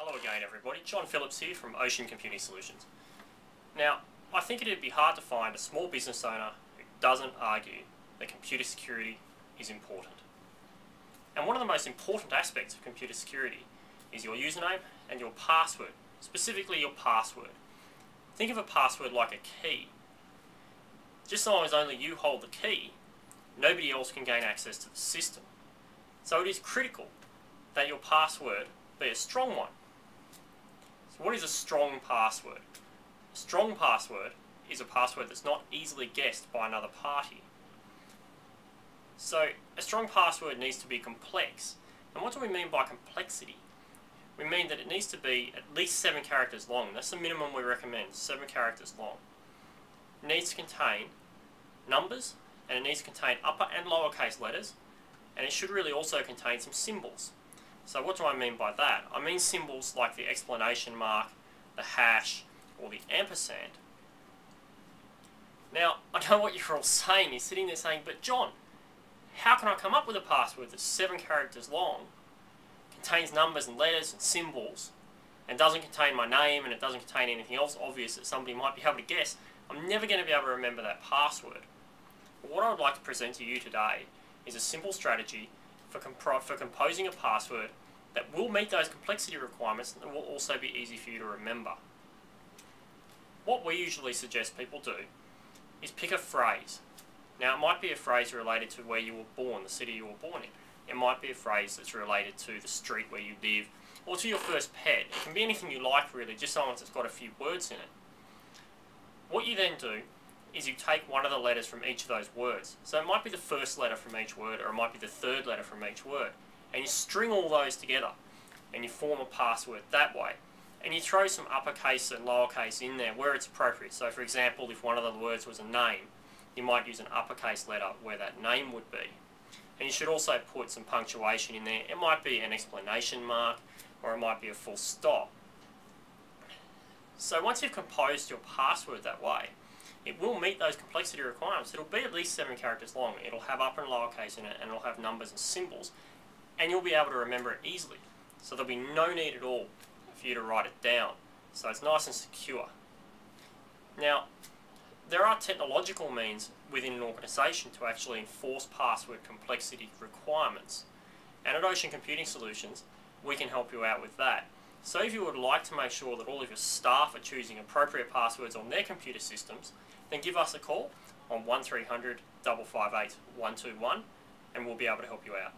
Hello again everybody, John Phillips here from Ocean Computing Solutions. Now, I think it'd be hard to find a small business owner who doesn't argue that computer security is important. And one of the most important aspects of computer security is your username and your password, specifically your password. Think of a password like a key. Just so long as only you hold the key, nobody else can gain access to the system. So it is critical that your password be a strong one. So what is a strong password? A strong password is a password that's not easily guessed by another party. So a strong password needs to be complex. And what do we mean by complexity? We mean that it needs to be at least 7 characters long. That's the minimum we recommend, 7 characters long. It needs to contain numbers, and it needs to contain upper and lowercase letters, and it should really also contain some symbols. So what do I mean by that? I mean symbols like the exclamation mark, the hash, or the ampersand. Now, I know what you're all saying. You're sitting there saying, but John, how can I come up with a password that's 7 characters long, contains numbers and letters and symbols, and doesn't contain my name, and it doesn't contain anything else obvious that somebody might be able to guess? I'm never going to be able to remember that password. But what I would like to present to you today is a simple strategy for composing a password that will meet those complexity requirements and will also be easy for you to remember. What we usually suggest people do is pick a phrase. Now, it might be a phrase related to where you were born, the city you were born in. It might be a phrase that's related to the street where you live, or to your first pet. It can be anything you like, really, just so long as it's got a few words in it. What you then do is you take one of the letters from each of those words. So it might be the first letter from each word, or it might be the third letter from each word. And you string all those together, and you form a password that way. And you throw some uppercase and lowercase in there where it's appropriate. So for example, if one of the words was a name, you might use an uppercase letter where that name would be. And you should also put some punctuation in there. It might be an exclamation mark, or it might be a full stop. So once you've composed your password that way, it will meet those complexity requirements. It'll be at least 7 characters long. It'll have upper and lowercase in it, and it'll have numbers and symbols. And you'll be able to remember it easily. So there'll be no need at all for you to write it down. So it's nice and secure. Now, there are technological means within an organisation to actually enforce password complexity requirements. And at Ocean Computing Solutions, we can help you out with that. So if you would like to make sure that all of your staff are choosing appropriate passwords on their computer systems, then give us a call on 1300 558 121 and we'll be able to help you out.